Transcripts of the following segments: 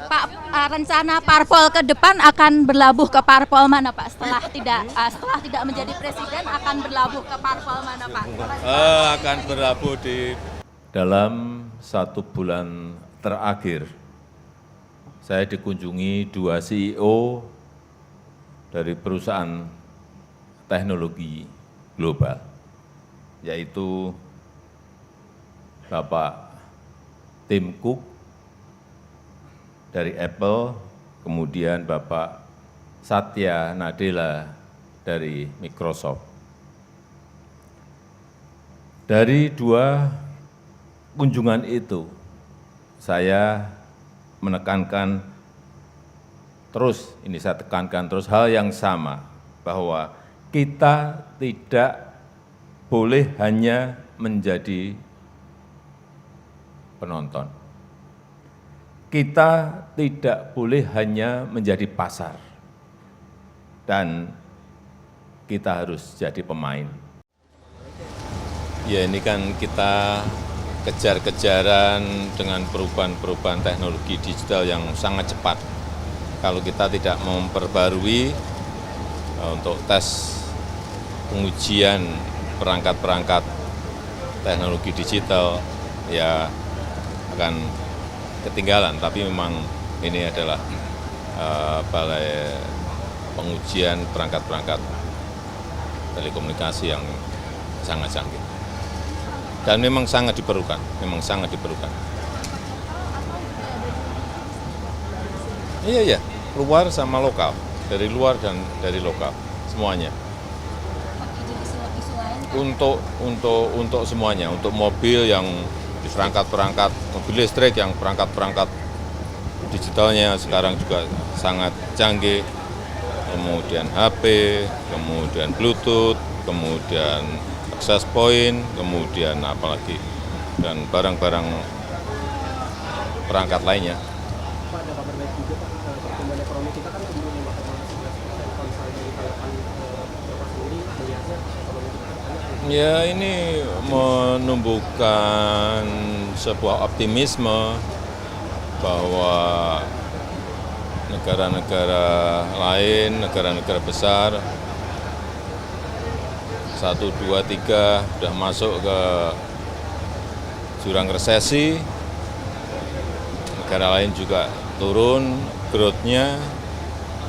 Pak, rencana parpol ke depan akan berlabuh ke parpol mana Pak? Setelah tidak menjadi presiden akan berlabuh ke parpol mana Pak? Akan berlabuh di dalam 1 bulan terakhir. Saya dikunjungi 2 CEO dari perusahaan teknologi global, yaitu Bapak Tim Cook dari Apple, kemudian Bapak Satya Nadella dari Microsoft. Dari 2 kunjungan itu, saya menekankan terus, saya tekankan terus hal yang sama, bahwa kita tidak boleh hanya menjadi penonton. Kita tidak boleh hanya menjadi pasar, dan kita harus jadi pemain. Ya, ini kan kita kejar-kejaran dengan perubahan-perubahan teknologi digital yang sangat cepat. Kalau kita tidak memperbarui untuk tes pengujian perangkat-perangkat teknologi digital, ya akan ketinggalan. Tapi memang ini adalah balai pengujian perangkat-perangkat telekomunikasi yang sangat canggih. Dan memang sangat diperlukan, Iya, luar sama lokal, dari luar dan dari lokal, semuanya. Untuk semuanya, untuk mobil yang perangkat-perangkat, mobil listrik yang perangkat-perangkat digitalnya sekarang juga sangat canggih, kemudian HP, kemudian Bluetooth, kemudian access point, kemudian apalagi, dan barang-barang perangkat lainnya. Pak, ada kabar baik juga Pak, pertumbuhan ekonomi kita kan tumbuh 5,11%. Kalau misalnya dari tanggapan Bapak sendiri melihatnya ekonomi kita hanya Ya, ini menumbuhkan sebuah optimisme bahwa negara-negara lain, negara-negara besar, 1, 2, 3 sudah masuk ke jurang resesi, negara lain juga turun growth-nya,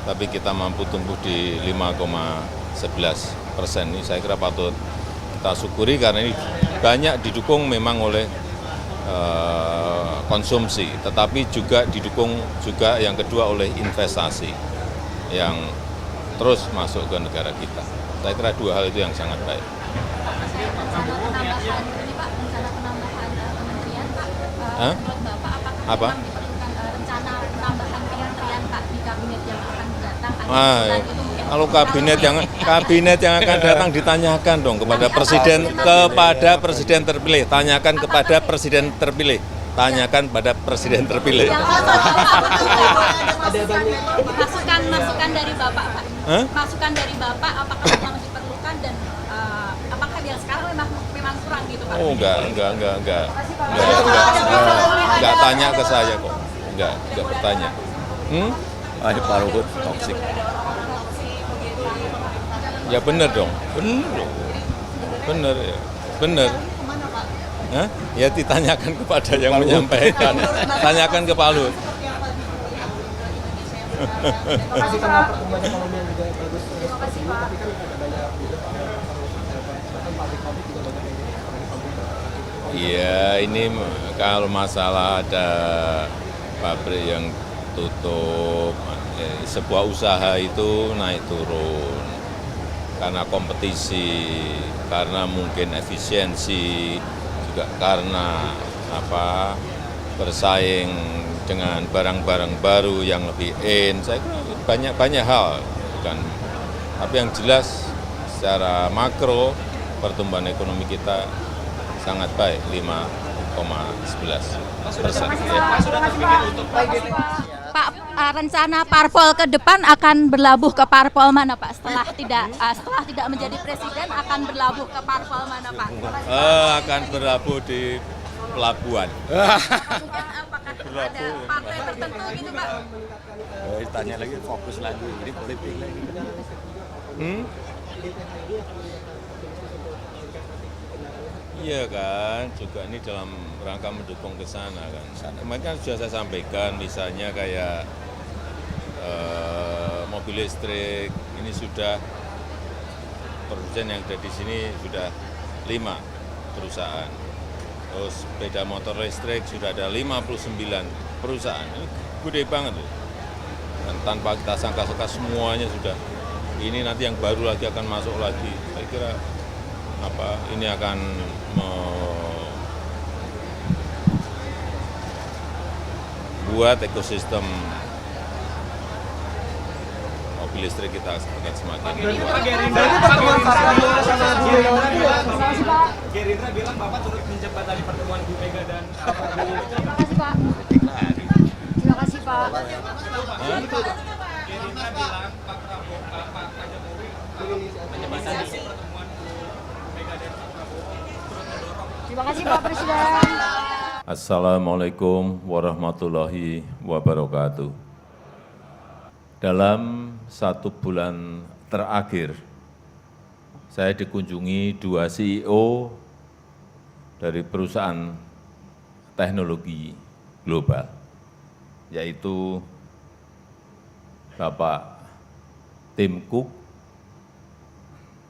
tapi kita mampu tumbuh di 5,11%. Ini saya kira patut kita syukuri, karena ini banyak didukung memang oleh konsumsi, tetapi juga didukung juga yang kedua oleh investasi yang terus masuk ke negara kita. Saya kira 2 hal itu yang sangat baik. Rencana penambahan kementerian Pak, menurut Bapak Apa? memang diperlukan rencana penambahan kementerian Pak di kabinet yang akan datang? Kalau kabinet yang akan datang, ditanyakan dong kepada presiden terpilih, tanyakan kepada presiden terpilih, tanyakan pada presiden terpilih. Masukan dari Bapak Pak. Masukan dari Bapak apakah memang diperlukan, dan apakah yang sekarang memang kurang gitu Pak? Oh, enggak tanya ke saya kok, enggak bertanya. Pak Luhut toksik. Ya benar dong, benar. Ya ditanyakan kepada yang menyampaikan, tanyakan ke Pak Luhut. masih karena pertumbuhan ekonomi yang juga bagus seperti ini, tapi kan ada banyak juga bahkan pabrik-pabrik juga banyak yang jadi pabrik. Iya, ini kalau masalah ada pabrik yang tutup, sebuah usaha itu naik turun karena kompetisi, karena mungkin efisiensi, juga karena bersaing dengan barang-barang baru yang lebih saya kira banyak hal. Tapi yang jelas secara makro pertumbuhan ekonomi kita sangat baik, 5,11%. Pak, rencana parpol ke depan akan berlabuh ke parpol mana Pak? Setelah tidak menjadi presiden akan berlabuh ke parpol mana Pak? Akan berlabuh di pelabuhan. Apakah Ada partai tertentu gitu Pak? Tanya lagi, fokus lagi, ini politik lagi. Iya kan, juga ini dalam rangka mendukung ke sana kan. Kemarin kan sudah saya sampaikan, misalnya kayak mobil listrik, ini sudah produsen yang ada di sini sudah 5 perusahaan. Terus sepeda motor listrik sudah ada 59 perusahaan. Ini gede banget loh. Dan tanpa kita sangka-sangka semuanya sudah. Ini nanti yang baru lagi akan masuk lagi. Saya kira ini akan membuat ekosistem mobil listrik kita akan semakin kuat. Gerindra bilang Bapak turut menjembatani pertemuan Bu Mega dan Prabowo. Terima kasih Pak. Terima kasih Pak. Gerindra bilang Pak Prabowo, Pak Jokowi menjembatani pertemuan Bu Mega dan Pak Prabowo turut mendorong. Terima kasih Pak Presiden. Assalamualaikum warahmatullahi wabarakatuh. Dalam 1 bulan terakhir, saya dikunjungi 2 CEO dari perusahaan teknologi global, yaitu Bapak Tim Cook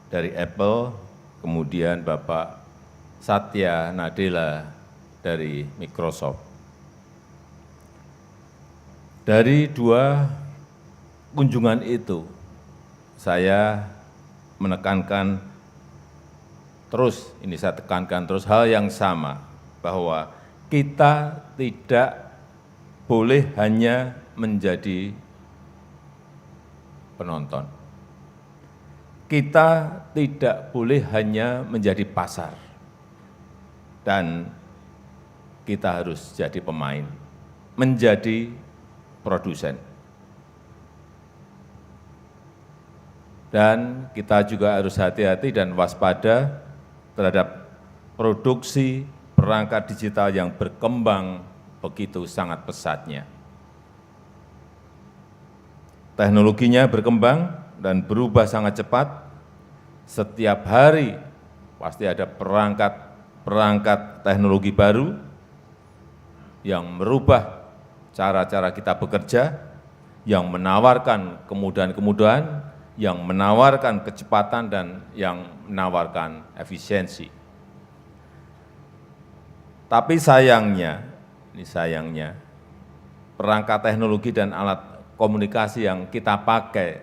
dari Apple, kemudian Bapak Satya Nadella dari Microsoft. Dari 2 kunjungan itu, saya menekankan terus, ini saya tekankan terus hal yang sama, bahwa kita tidak boleh hanya menjadi penonton. Kita tidak boleh hanya menjadi pasar. Dan kita harus jadi pemain, menjadi produsen. Dan kita juga harus hati-hati dan waspada terhadap produksi perangkat digital yang berkembang begitu sangat pesatnya. Teknologinya berkembang dan berubah sangat cepat. Setiap hari pasti ada perangkat teknologi baru yang merubah cara-cara kita bekerja, yang menawarkan kemudahan-kemudahan, yang menawarkan kecepatan dan yang menawarkan efisiensi. Tapi sayangnya, perangkat teknologi dan alat komunikasi yang kita pakai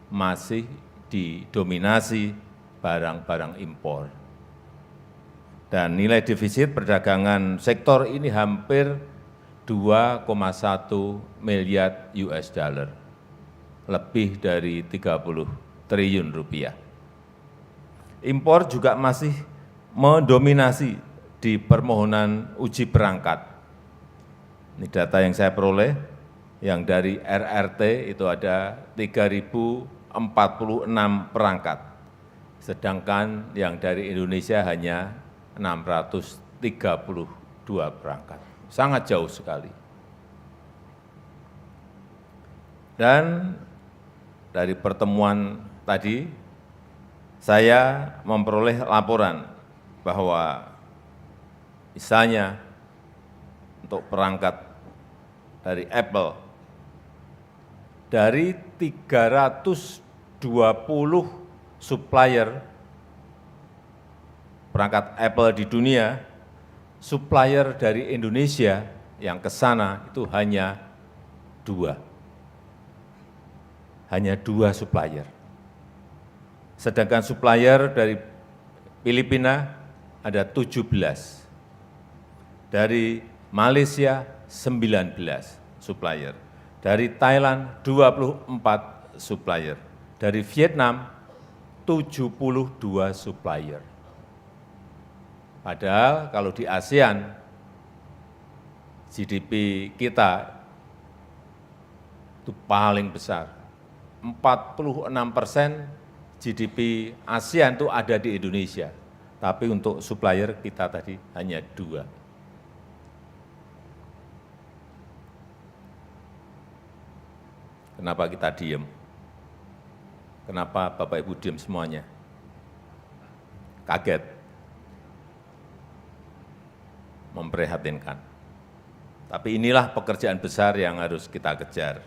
masih didominasi barang-barang impor. Dan nilai defisit perdagangan sektor ini hampir 2,1 miliar US dollar. Lebih dari 30 triliun rupiah. Impor juga masih mendominasi di permohonan uji perangkat. Ini data yang saya peroleh, yang dari RRT itu ada 3.046 perangkat, sedangkan yang dari Indonesia hanya 632 perangkat. Sangat jauh sekali. Dan dari pertemuan tadi, saya memperoleh laporan bahwa misalnya untuk perangkat dari Apple, dari 320 supplier perangkat Apple di dunia, supplier dari Indonesia yang ke sana itu hanya 2. Hanya 2 supplier. Sedangkan supplier dari Filipina ada 17. Dari Malaysia 19 supplier. Dari Thailand 24 supplier. Dari Vietnam 72 supplier. Padahal kalau di ASEAN, GDP kita itu paling besar. 46% GDP ASEAN itu ada di Indonesia. Tapi untuk supplier kita tadi hanya 2. Kenapa kita diem? Kenapa Bapak Ibu diem semuanya? Kaget. Memprihatinkan. Tapi inilah pekerjaan besar yang harus kita kejar.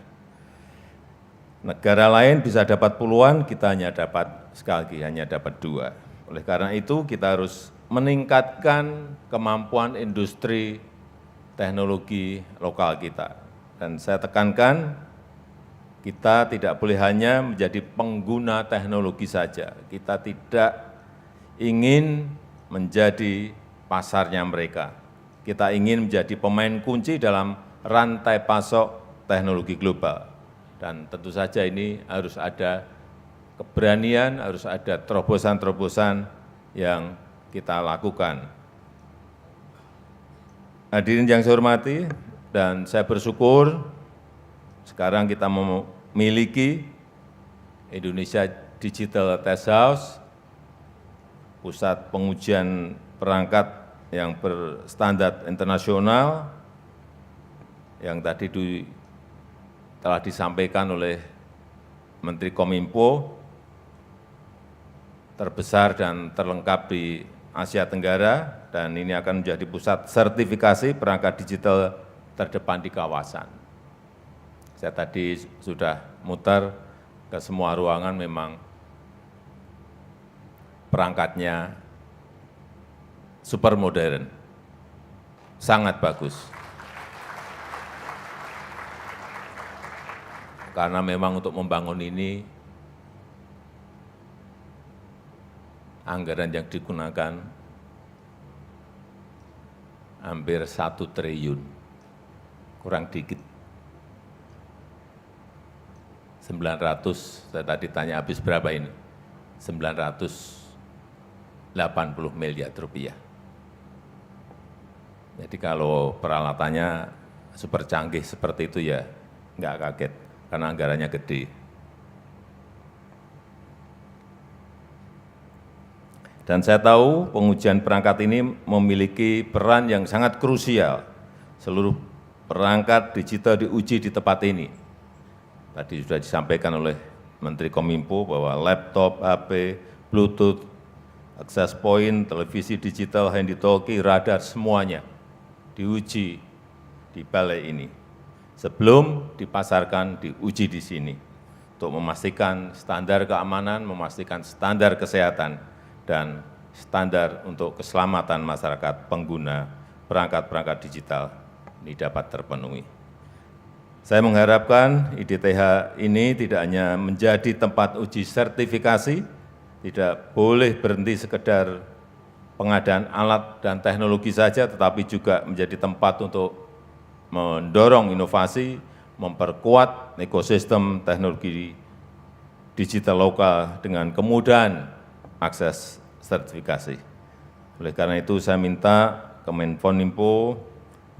Negara lain bisa dapat puluhan, kita hanya dapat sekali lagi, hanya dapat 2. Oleh karena itu kita harus meningkatkan kemampuan industri teknologi lokal kita. Dan saya tekankan, kita tidak boleh hanya menjadi pengguna teknologi saja. Kita tidak ingin menjadi pasarnya mereka. Kita ingin menjadi pemain kunci dalam rantai pasok teknologi global. Dan tentu saja ini harus ada keberanian, harus ada terobosan-terobosan yang kita lakukan. Hadirin yang saya hormati, dan saya bersyukur sekarang kita memiliki Indonesia Digital Test House, pusat pengujian perangkat yang berstandar internasional, yang tadi telah disampaikan oleh Menteri Kominfo, terbesar dan terlengkap di Asia Tenggara, dan ini akan menjadi pusat sertifikasi perangkat digital terdepan di kawasan. Saya tadi sudah muter ke semua ruangan, memang perangkatnya super modern, sangat bagus. Karena memang untuk membangun ini, anggaran yang digunakan hampir 1 triliun, kurang dikit. 900, saya tadi tanya habis berapa ini? 980 miliar rupiah. Jadi kalau peralatannya super canggih seperti itu ya nggak kaget, karena anggarannya gede. Dan saya tahu pengujian perangkat ini memiliki peran yang sangat krusial. Seluruh perangkat digital diuji di tempat ini. Tadi sudah disampaikan oleh Menteri Kominfo bahwa laptop, HP, Bluetooth, access point, televisi digital, handy-talkie, radar, semuanya diuji di balai ini. Sebelum dipasarkan, diuji di sini. Untuk memastikan standar keamanan, memastikan standar kesehatan, dan standar untuk keselamatan masyarakat pengguna perangkat-perangkat digital ini dapat terpenuhi. Saya mengharapkan IDTH ini tidak hanya menjadi tempat uji sertifikasi, tidak boleh berhenti sekedar pengadaan alat dan teknologi saja, tetapi juga menjadi tempat untuk mendorong inovasi, memperkuat ekosistem teknologi digital lokal dengan kemudahan akses sertifikasi. Oleh karena itu saya minta Kemenkominfo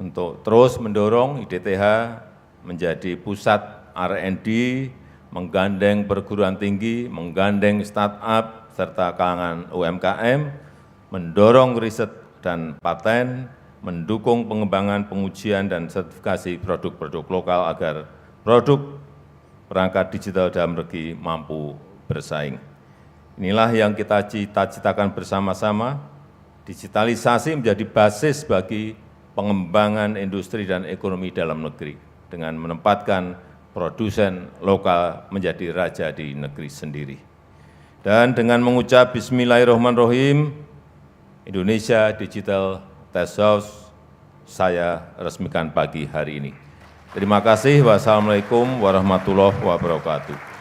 untuk terus mendorong IDTH menjadi pusat R&D, menggandeng perguruan tinggi, menggandeng startup, serta kalangan UMKM, mendorong riset dan paten, mendukung pengembangan pengujian dan sertifikasi produk-produk lokal agar produk perangkat digital dalam negeri mampu bersaing. Inilah yang kita cita-citakan bersama-sama, digitalisasi menjadi basis bagi pengembangan industri dan ekonomi dalam negeri, dengan menempatkan produsen lokal menjadi raja di negeri sendiri. Dan dengan mengucap Bismillahirrahmanirrahim, Indonesia Digital Test House saya resmikan pagi hari ini. Terima kasih. Wassalamualaikum warahmatullahi wabarakatuh.